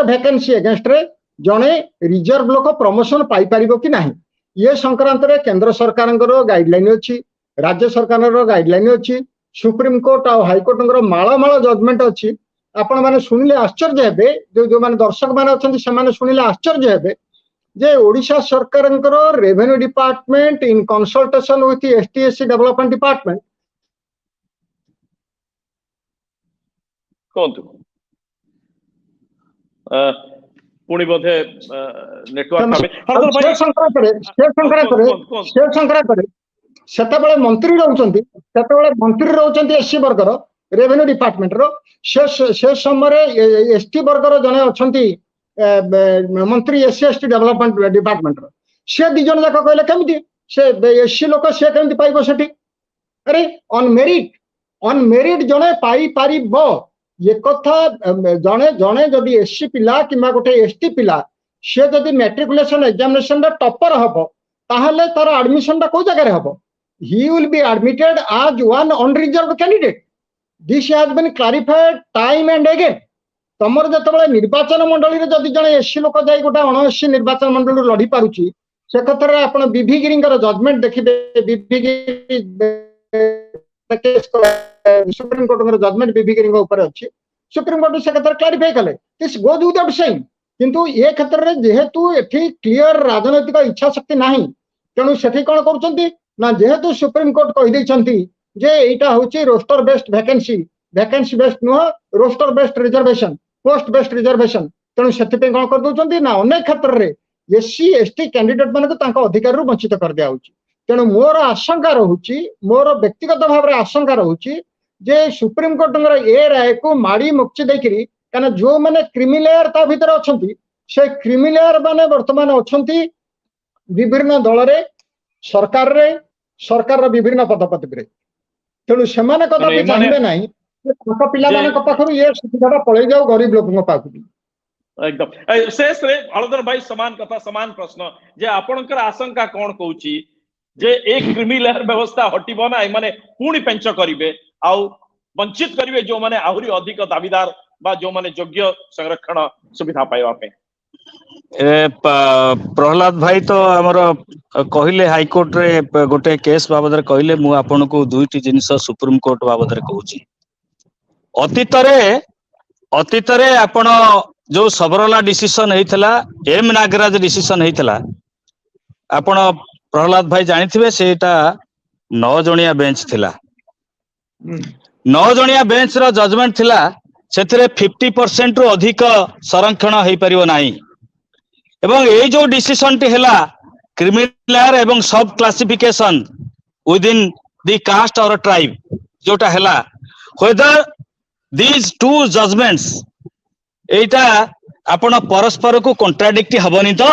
वैकेंसी अगेंस्ट रे जने रिजर्व लोक प्रमोशन पाई परिबो कि नाही ये संक्रांत रे केंद्र सरकारंकर गाइडलाइन अछि राज्य सरकारंकर गाइडलाइन अछि सुप्रीम कोर्ट और हाईकोर्ट माल जजमेंट अच्छी आपण माने सुनिले आश्चर्य हेबे जो माने दर्शक माने अछंती से माने सुनिले आश्चर्य हेबे जे ओडिशा सरकारंकर revenue department in consultation with ST SC development department कोंतु पुणी बोधे नेटवर्क संक्रांत सेतबेले मंत्री रहउचंती एससी वर्गर रेवेन्यू डिपार्टमेंट रो से समय एसटी वर्गर जने अछंती मंत्री एससी एसटी डेवलपमेंट डिपार्टमेंट रो से दि जन जाक कहले केमिति से एससी लोक से केमिति पाइबो सेठी अरे ऑन मेरिट जने पाई पारिबो ये कथा जने जने जदि एससी पिला किमा गोटे एसटी पिला से जदि मैट्रिकुलेशन एग्जामिनेशन रे टॉपर हबो ताहले तार एडमिशन को जगह रे हबो he will be admitted as one unreserved candidate. This has been clarified time and again. ତମର ଯେତେବେଳେ ନିର୍ବାଚନ ମଣ୍ଡଳୀରେ ଯଦି ଜଣେ ଏସସି ଲୋକ ଯାଇ ଗୋଟେ ଅଣ-ଏସସି ନିର୍ବାଚନ ମଣ୍ଡଳୀରୁ ଲଢି ପାରୁଛି, ସେ କ୍ଷେତ୍ରରେ ଆପଣ ବିଭି ଗିରିଙ୍କର ଜଜମେଣ୍ଟ ଦେଖିବେ। ବିଭି ଗିରି ସୁପ୍ରିମକୋର୍ଟଙ୍କର ଜଜମେଣ୍ଟ ବିଭି ଗିରିଙ୍କ ଉପରେ ଅଛି। ସୁପ୍ରିମକୋର୍ଟ ସେ କ୍ଷେତ୍ରରେ କ୍ଲାରିଫାଇ କଲେ, ଦିସ୍ ଗୋଜ୍ ୱିଥଆଉଟ୍ ସେଇଂ। କିନ୍ତୁ ଏ କ୍ଷେତ୍ରରେ ଯେହେତୁ ଏଠି କ୍ଲିୟର ରାଜନୈତିକ ଇଚ୍ଛା ଶକ୍ତି ନାହିଁ, ତେଣୁ ସେଠି କଣ କରୁଛନ୍ତି ନା, ଯେହେତୁ ସୁପ୍ରିମକୋର୍ଟ କହିଦେଇଛନ୍ତି ଯେ ଏଇଟା ହଉଛି roster based vacancy, vacancy based ନୁହଁ, roster based reservation, post based reservation, ତେଣୁ ସେଥିପାଇଁ କଣ କରିଦଉଛନ୍ତି ନା ଅନେକ କ୍ଷେତ୍ରରେ ଏସସି ଏସଟି କ୍ୟାଣ୍ଡିଡେଟ ମାନଙ୍କୁ ତାଙ୍କ ଅଧିକାରରୁ ବଞ୍ଚିତ କରିଦିଆଯାଉଛି। ତେଣୁ ମୋର ଆଶଙ୍କା ରହୁଛି, ମୋର ବ୍ୟକ୍ତିଗତ ଭାବରେ ଆଶଙ୍କା ରହୁଛି ଯେ ସୁପ୍ରିମକୋର୍ଟଙ୍କର ଏ ରାୟକୁ ମାଡି ମୁକ୍ତି ଦେଇକିରି, କାରଣ ଯୋଉମାନେ କ୍ରିମିଲେୟାର ତା ଭିତରେ ଅଛନ୍ତି, ସେ କ୍ରିମିଲେୟାର ମାନେ ବର୍ତ୍ତମାନ ଅଛନ୍ତି ବିଭିନ୍ନ ଦଳରେ, ସରକାରର ବିଭିନ୍ନ ପଦପଦବୀରେ। ତେଣୁ ସେମାନେ କଦାପି ଚାହିଁବେ ନାହିଁ ତାଙ୍କ ପିଲାମାନଙ୍କ ପାଖରୁ ଏ ସୁବିଧାଟା ପଳେଇ ଯାଉ ଗରିବ ଲୋକଙ୍କ ପାଖକୁ। एकदम शेष रे हलधर भाई समान कथा समान प्रश्न जे आपणकर आशंका कौन कहूची जे एक क्रिमिलेयर व्यवस्था हटिबो ना माने पुणी पेंच करिवे आउ वंचित करिवे जो माने आहुरी अधिक दाबीदार बा जो माने योग्य संरक्षण सुविधा पाइबा पे। प्रहलाद भाई तो हमर कहले हाईकोर्ट रे गोटे केस बाबद रे कहले, मु आपन को दुईटी जिनिस सुप्रीम कोर्ट बाबद रे कहूची। अतीत रे आपण जो सबरला डिसीजन हेइतला, एम नागराज डिसीजन हेइतला, आपण प्रहलाद भाई जानिथिबे सेटा 9 जणिया बेंच थिला। 9 जणिया बेंच रो जजमेंट थिला, सेथिरे 50% रु अधिक संरक्षण हेइ परिबो नाही। एवं ए जो डिसीजन टी हैला क्रिमिनल एवं सब क्लासिफिकेशन विद इन द कास्ट और ट्राइब जोटा हैला, whether these two judgments एटा आपण परस्पर को कॉन्ट्राडिक्ट हबनी तो,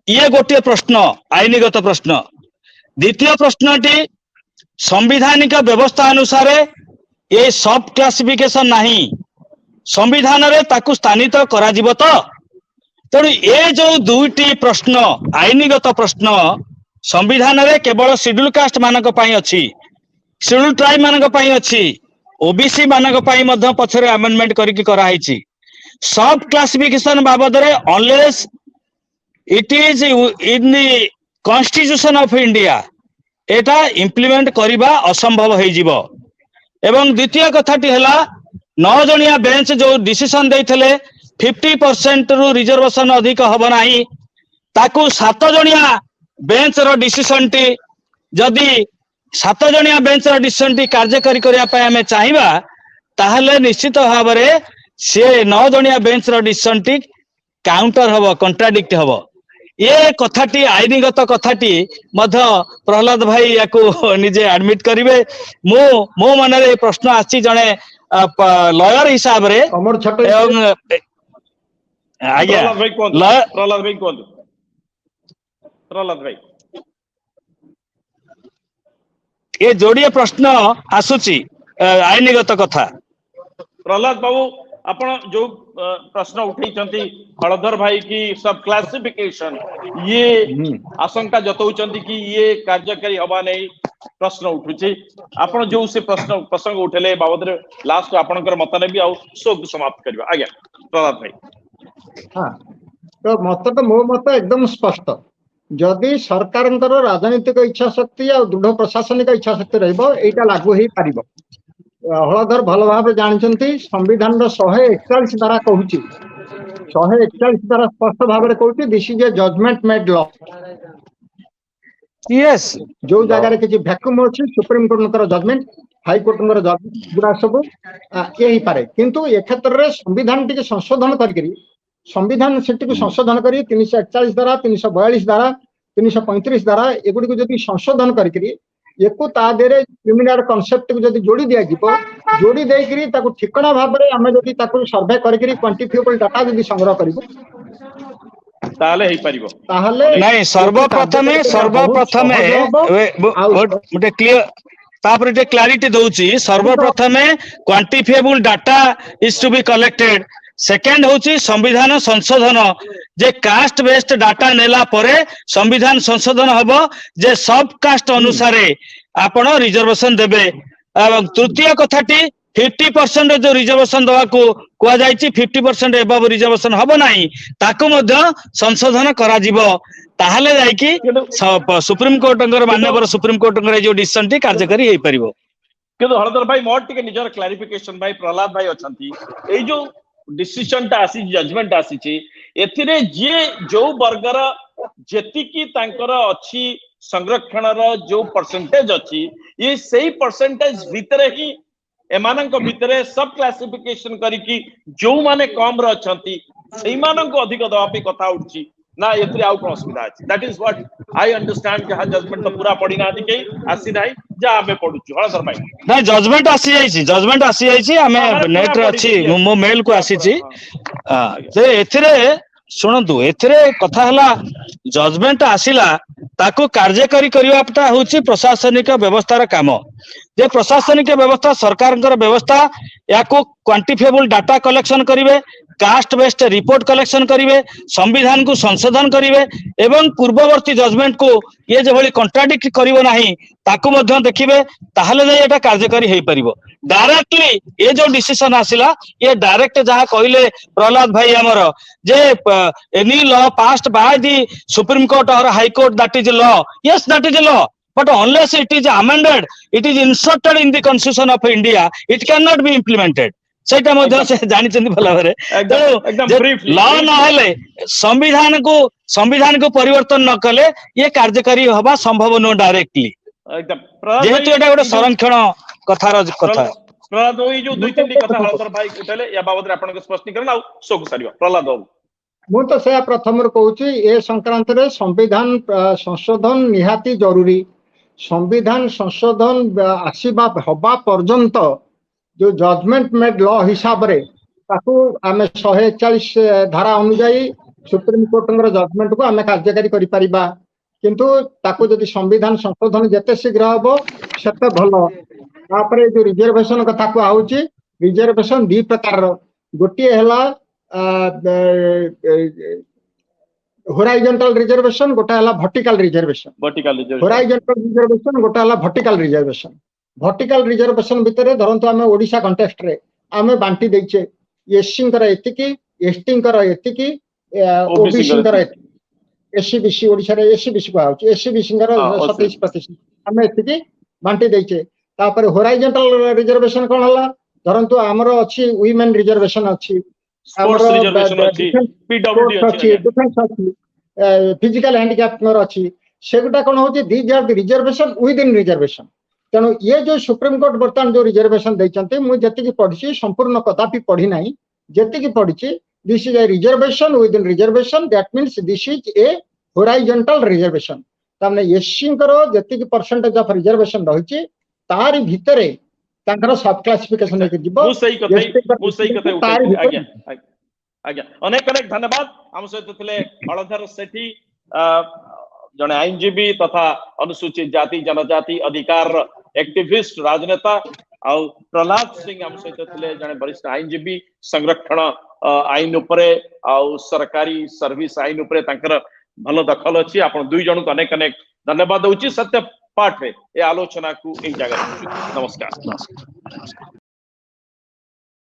ये गोटे प्रश्न, आईनगत प्रश्न। द्वितीय प्रश्नटी संविधानिक व्यवस्था अनुसार ये सब क्लासिफिकेशन नहीं, संविधान रे ताकू स्थानित करा जिवो तो। तेणु ये जो दुईटी प्रश्न आईनगत प्रश्न संविधान रे केवल शेड्यूल कास्ट मानक पई अछि, शेड्यूल ट्राइब मानक पई अछि, ओबीसी मानक पई मध्य पछरे अमेंडमेंट करिकि करा हैछि। सब क्लासिफिकेशन बाबद रे unless it is in the constitution of India Etah implement करिबा असंभव होई जिवो। एवं द्वितीय कथाटी हैला 9 जणिया बेंच जो डिसीजन दैथले 50% रु रिजर्वेशन अधिक हब नाही, ताकू 7 जणिया बेंच रो डिसीजन टी जदि 7 जणिया बेंच रो डिसीजन टी कार्यकारी करिया पय हमें चाहिबा, ताहले निश्चित भाबरे से 9 जणिया बेंच रो डिसीजन टी काउंटर हबो, कॉन्ट्राडिक्ट हबो। ये कथाटी आईनगत कथाटी मध्य प्रहलाद भाई याकू निजे एडमिट करिवे। मो मन रे प्रश्न आछि जणे लॉयर हिसाब रे अमर छटे एवं आज्ञा प्रहलाद भाई ये जोड़िए प्रश्न आसुची आईनगत कथा। प्रहलाद बाबू आपण जो प्रश्न उठैचंती हलधर भाई की सब क्लासिफिकेशन ये आशंका जतौचंती कि ये कार्यकारी हवा नहीं प्रश्न उठुची। आपण जो से प्रसंग उठेले बाबद रे लास्ट आपनकर मत ने भी आ शोक समाप्त करबा। आज्ञा प्रहलाद भाई। हाँ, तो मो मत एकदम स्पष्ट। जदि सरकारंकर राजनीतिक इच्छा शक्ति आ दृढ़ प्रशासनिक इच्छा शक्ति रहिबो, एटा लागू हेई पारिबो। हलधर भल भाव जानते संविधान 141 द्वारा कहूँ, 141 द्वारा स्पष्ट भाव में कहूँ this is a judgement made law. Yes, जो जगह किसी भैक्यूम अच्छी सुप्रीमकोर्ट जजमेंट, हाईकोर्ट जजमेंट गुड़ा सब ये पारे, किंतु ए क्षेत्र में संविधान टी संशोधन करी संविधान से संशोधन करी 341 द्वारा 342 द्वारा 335 द्वारा एगुड़ी जब संशोधन करी क्रिमिनल कॉन्सेप्ट को जब जोड़ी दिया जोड़ी देकरी ताको ठिकना भाव में आम जब सर्वे करी क्वांटिफिएबल डाटा जब संग्रह करिबो ताले ही परिबो नहीं सर्वप्रथमे गोटे क्लियर तापर जे क्लैरिटी दउची। सर्वप्रथमे quantifiable data is to be collected. Second होची संविधान संशोधन जे कास्ट बेस्ड डाटा नेला परे संविधान संशोधन हबो जे सब कास्ट अनुसारे आपण रिजर्वेशन देबे। तृतीय कथाटी 50% जो रिजर्वेशन दवा को कुआ जायछि 50% एबव रिजर्वेशन हबो नाही ताको मध्य संशोधन करा जिवो ताहले जाय कि सुप्रीम कोर्ट मान्यवर सुप्रीम कोर्ट जो डिसीजन टी कार्यकारी हेई परिबो। किंतु हरदर भाई मोर टिके निजर क्लारिफिकेशन भाई प्रहलाद भाई अछंती एई जो डिसीजन टा आसी जजमेंट आसी एथिरे जे जो वर्गर जेतिकी तांकर अछि संरक्षण रो जो परसेंटेज अछि ये सही परसेंटेज भितरे ही एमानक भितरे सब क्लासिफिकेशन करिकी जो माने कम रो अछंती सेही मानक अधिक दवा पे कथा उठची ना एथिरे आउ कोन असुविधा अछि that is what I understand कि हा जजमेंट तो पूरा पड़ी ना दिके आसी नाही जा हमें पढुछु हळदर भाई ना जजमेंट आसी जायछि हमें नेट रे अछि मो मेल को आसीछि जे एथिरे सुनंतु एथिरे कथा हला जजमेंट आसिला ताको कार्यकारी करिवाटा होछि प्रशासनिक व्यवस्थार काम जे प्रशासनिक व्यवस्था सरकारଙ୍କର व्यवस्था याको क्वांटिफिएबल डाटा कलेक्शन करिवे कास्ट बेस्ड रिपोर्ट कलेक्शन करिवे संविधान को संशोधन करिवे एवं पूर्ववर्ती जजमेंट को ये जे भली कॉन्ट्राडिक्ट करिवो नाही ताको मध्य देखिबे ताहले जे एटा कार्यकारी हेई परिबो डायरेक्टली ये जो डिसीजन आसिला ये डायरेक्ट जहा कहिले प्रहलाद भाई हमर जे any law passed by the supreme court और high court that is law yes that is law but unless it is amended it is inserted in the constitution of India it cannot be implemented सेटा मध्य से जानि चंदी भला भरे एकदम briefly law न हेले संविधान को परिवर्तन न कले ये कार्यकारी होबा संभव न डायरेक्टली एकदम जेहेतु एटा गोटे संरक्षण कथार कथा प्रहलाद भाई जो दुई तीन कथा हळदर भाई उठले या बाबत आपन के स्पष्टीकरण आ सोक सारिबा प्रहलाद बाबू मु तो से प्रथम कहूची ए संक्रांत रे संविधान संशोधन निहाती जरूरी संविधान संशोधन आसीबा हबा पर्यंत जो जजमेंट मेड लॉ हिसाब रे ताकू आमे 141 धारा अनुसार सुप्रीम कोर्ट जजमेंट को आमे कार्यकारी करि परिबा किंतु ताकू जदि संविधान संशोधन जते शीघ्र हबो सेते भलो तापरे जो रिजर्वेशन कथा को आउची रिजर्वेशन दी प्रकार गोटी हला होराइजंटल रिजर्वेशन गोटा हला वर्टिकल रिजर्वेशन होराइजंटल रिजर्वेशन गोटा हला वर्टिकल रिजर्वेशन भितरे धरंतु आमे ओडिशा कॉन्टेक्स्ट रे आमे बांटी दैचे एससी कर एतिकी एसटी कर एतिकी ओबीसी कर एतिकी एससी बीसी ओडिशा रे एससी बीसी को आउची एससी बीसी कर 27% आमे एतिकी बांटी दैचे तापर होराइजंटल रिजर्वेशन कोन हला धरंतु हमरो अछि वुमेन रिजर्वेशन अछि स्पोर्ट्स रिजर्वेशन अछि पीडब्ल्यूडी अछि डिफेंस अछि फिजिकल हैंडिकैप नर अछि सेगुटा कोन होची these are the reservation with in रिजर्वेशन तेणु ये जो सुप्रीम कोर्ट बर्तमान जो रिजर्वेशन देइचंते मु जति पढ़ी संपूर्ण कदापि पढ़ी नाही जति पढ़ी this is a reservation with in reservation that means this is a horizontal reservation तामने एससी करो जति परसेंटेज ऑफ रिजर्वेशन रहिछि तारि भितरे तांकर सब क्लासिफिकेशन के जिवो मु सही कथा उठाई आज्ञा अनेक अनेक धन्यवाद हम सहित थिले हळधर सेठी जने आईनजीबी तथा अनुसूचित जाति जनजाति अधिकार एक्टिविस्ट राजनेता आउ प्रहलाद सिंह हम सहित थिले जने वरिष्ठ आईनजीबी संरक्षण आईन उपरे आउ सरकारी सर्विस आईन उपरे तांकर भलो दखल अछि आपण दुई जन को अनेक अनेक धन्यवाद दउची सत्य पाठ रे ए आलोचना को एक जगह नमस्कार।